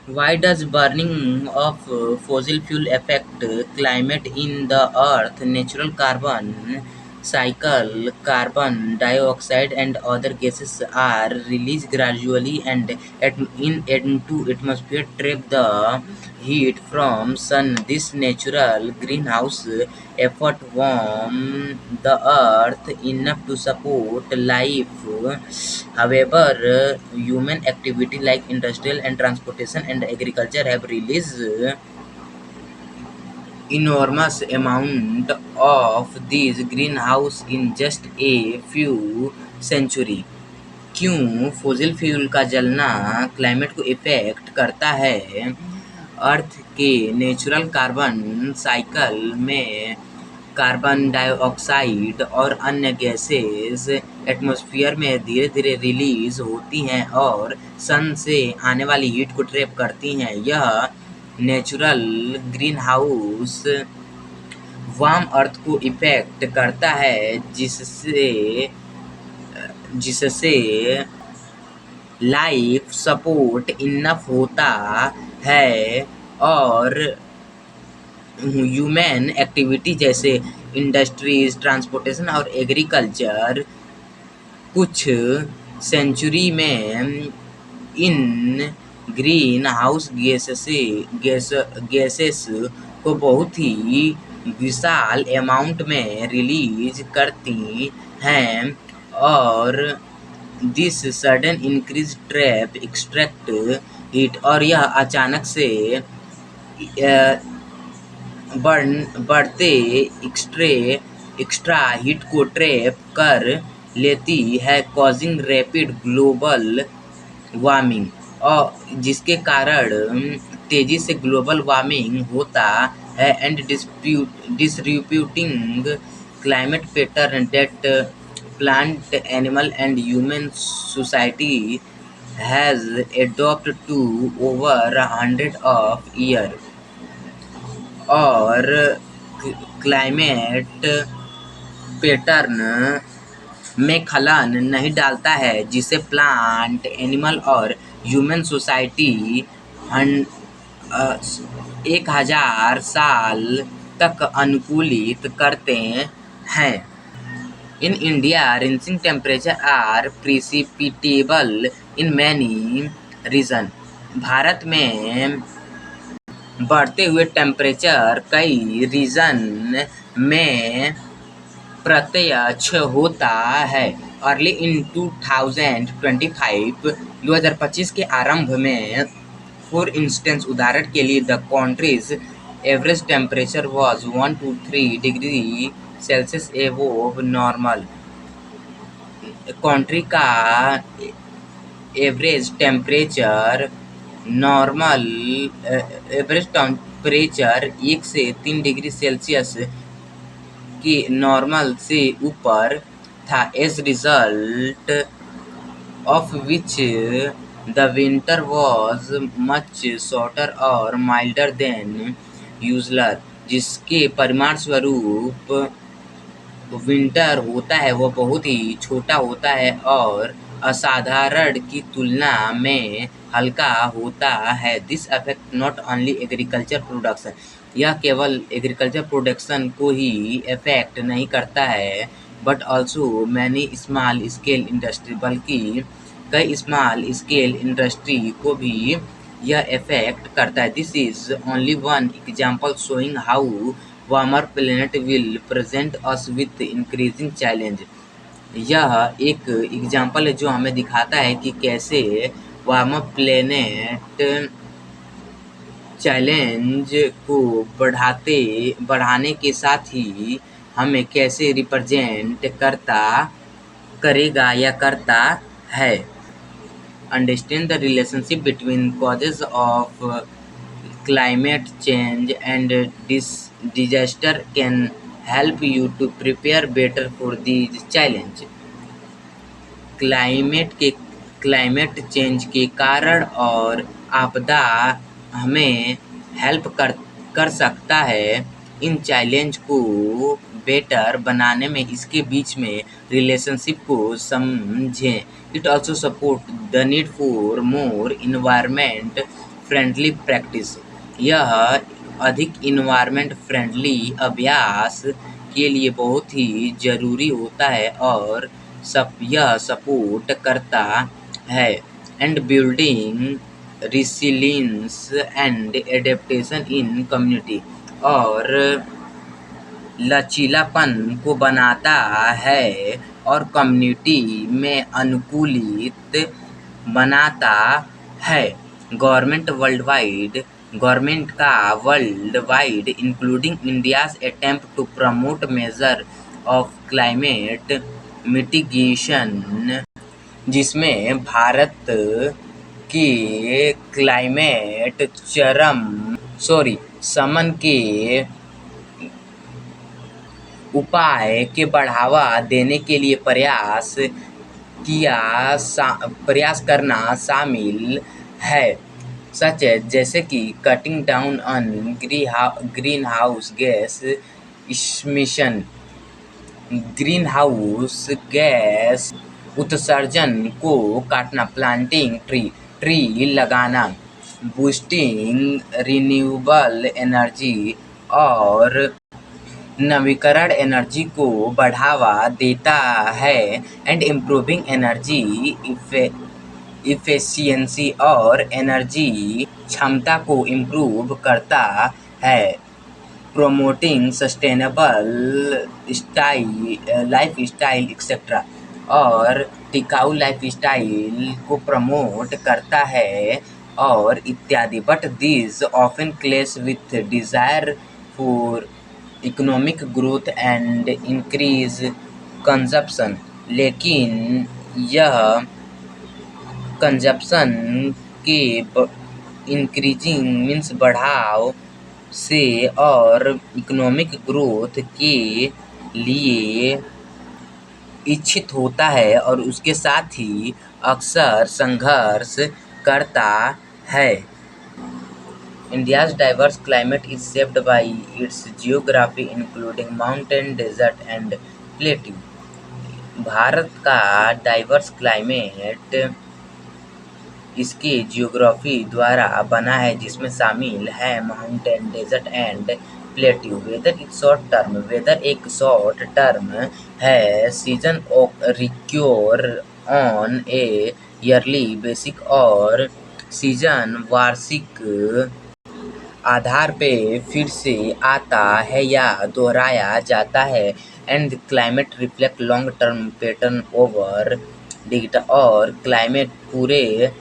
Why does burning of fossil fuel affect climate in the Earth? Natural carbon cycle, carbon dioxide and other gases are released gradually and into atmosphere trap the heat from sun. This natural greenhouse effort warm the earth enough to support life. However, human activity like industrial and transportation and agriculture have released enormous amount of these greenhouse in just a few century. क्यों fossil fuel का जलना climate को effect करता है? अर्थ के natural carbon cycle में carbon dioxide और अन्य गैसेस एटमॉस्फेयर में धीरे धीरे रिलीज होती हैं और सन से आने वाली हीट को ट्रैप करती हैं। यह नेचुरल ग्रीन हाउस वार्म अर्थ को इफेक्ट करता है जिससे लाइफ सपोर्ट इनफ होता है और ह्यूमन एक्टिविटी जैसे इंडस्ट्रीज, ट्रांसपोर्टेशन और एग्रीकल्चर कुछ सेंचुरी में इन ग्रीन हाउस गैसेस को बहुत ही विशाल अमाउंट में रिलीज करती हैं और this sudden increase trap extract heat और यह अचानक से बढ़ते एक्स्ट्रा हीट को ट्रैप कर लेती है कॉजिंग रैपिड ग्लोबल वार्मिंग और जिसके कारण तेजी से ग्लोबल वार्मिंग होता है and distributing climate pattern that plant, animal and human society has adopted to over 100 of years और क्लाइमेट पैटर्न में खलन नहीं डालता है जिसे प्लांट, एनिमल और ह्यूमन सोसाइटी 1000 साल तक अनुकूलित करते हैं। In India, rising temperatures are precipitable in many regions. Bharat में बढ़ते हुए टेम्परेचर कई रीजन में प्रत्यक्ष होता है। अर्ली इन 2025 के आरंभ में फॉर इंस्टेंस उदाहरण के लिए the countries average temperature was 1 to 3 degree Celsius above normal. Country का एवरेज टेम्परेचर एवरेज टेम्परेचर 1 से 3 डिग्री सेल्सियस की नॉर्मल से ऊपर था as result of which the winter was much shorter और माइल्डर देन यूजुअल, जिसके परिणाम स्वरूप विंटर होता है वो बहुत ही छोटा होता है और असाधारण की तुलना में हल्का होता है। This affect not only agriculture production, यह केवल एग्रीकल्चर प्रोडक्शन को ही इफेक्ट नहीं करता है but also many small scale industry, बल्कि कई स्मॉल स्केल इंडस्ट्री को भी यह इफेक्ट करता है। This is only one example showing how warmer planet will present us with increasing challenge. यह एक एग्जाम्पल है जो हमें दिखाता है कि कैसे वार्मर प्लेनेट चैलेंज को बढ़ाने के साथ ही हमें कैसे रिप्रेजेंट करेगा या करता है। Understand the relationship between causes of climate change and disaster can help you to prepare better for these challenges. Climate change के कारण और आपदा हमें हेल्प कर सकता है इन चैलेंज को बेटर बनाने में। इसके बीच में रिलेशनशिप को समझें। It also support the need for more environment friendly practice. यह अधिक इन्वायरमेंट फ्रेंडली अभ्यास के लिए बहुत ही जरूरी होता है और यह सपोर्ट करता है and building resilience and adaptation in community, और लचीलापन को बनाता है और कम्युनिटी में अनुकूलित बनाता है। गवर्नमेंट का world wide including India's attempt to promote major of climate mitigation, जिसमें भारत के क्लाइमेट शमन के उपाय के बढ़ावा देने के लिए प्रयास करना शामिल है, जैसे कि cutting down on green house gas emission, green house gas उत्सर्जन को काटना, प्लांटिंग ट्री लगाना, बूस्टिंग रिन्यूएबल एनर्जी और नवीकरण एनर्जी को बढ़ावा देता है एंड इम्प्रूविंग एनर्जी इफिशियंसी और एनर्जी क्षमता को इम्प्रूव करता है, प्रोमोटिंग सस्टेनेबल लाइफस्टाइल एक्सेट्रा, और टिकाऊ लाइफस्टाइल को प्रमोट करता है और इत्यादि। But this often clash with desire for economic growth and increase consumption, लेकिन यह कंजप्शन के इंक्रीजिंग मीन्स बढ़ाव से और इकोनॉमिक ग्रोथ के लिए इच्छित होता है और उसके साथ ही अक्सर संघर्ष करता है। India's diverse climate is shaped by its geography including mountain, desert and plateau. Bharat का डाइवर्स क्लाइमेट इसके जियोग्राफी द्वारा बना है, जिसमें शामिल है mountain, desert and plateau. Weather एक शॉर्ट टर्म है, season recur on a yearly basic, और सीजन वार्षिक आधार पे फिर से आता है या दोहराया जाता है। And climate reflect long term pattern over decade, और क्लाइमेट पूरे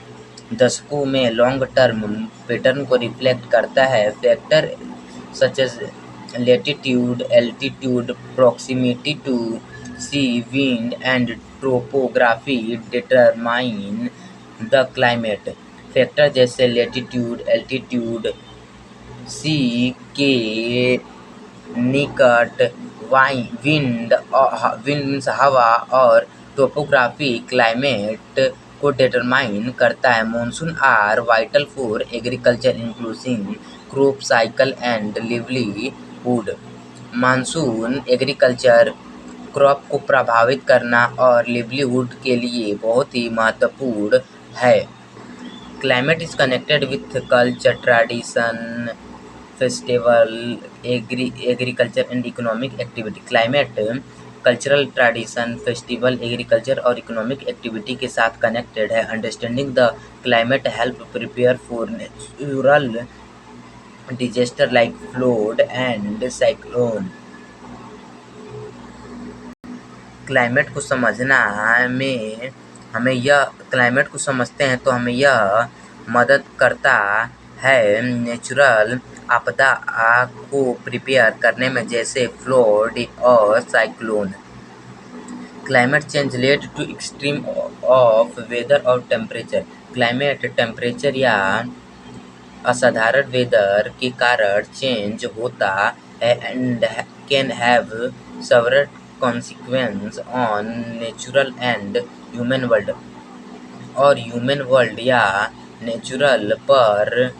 दशकों में लॉन्ग टर्म पैटर्न को रिफ्लेक्ट करता है। Factor such as latitude, altitude, proximity to sea, wind and topography determine the climate. Factor जैसे लेटिट्यूड, एल्टीट्यूड, सी के निकट, विंड मीन्स हवा, और टोपोग्राफी क्लाइमेट को डिटरमाइन करता है। Monsoon are vital for agriculture including crop cycle and livelihood. Monsoon agriculture crop को प्रभावित करना और लिवलीहुड के लिए बहुत ही महत्वपूर्ण है। Climate is connected with culture, tradition, festival, agriculture and economic activity. Climate cultural tradition, festival, agriculture और इकोनॉमिक एक्टिविटी के साथ कनेक्टेड है। Understanding the climate help prepare for natural disaster like flood and cyclone. Climate को समझते हैं तो हमें यह मदद करता है नेचुरल आपदा को प्रिपेयर करने में, जैसे फ्लड और cyclone. Climate change led to extreme of weather और टेम्परेचर। क्लाइमेट टेम्परेचर या असाधारण वेदर के कारण चेंज होता है and can have several consequence on natural and human world, और ह्यूमन वर्ल्ड या नेचुरल पर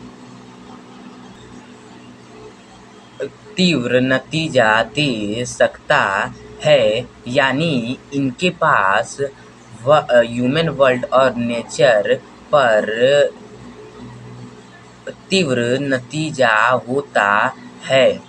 तीव्र नतीजा दे सकता है। यानी इनके पास ह्यूमन वर्ल्ड और नेचर पर तीव्र नतीजा होता है।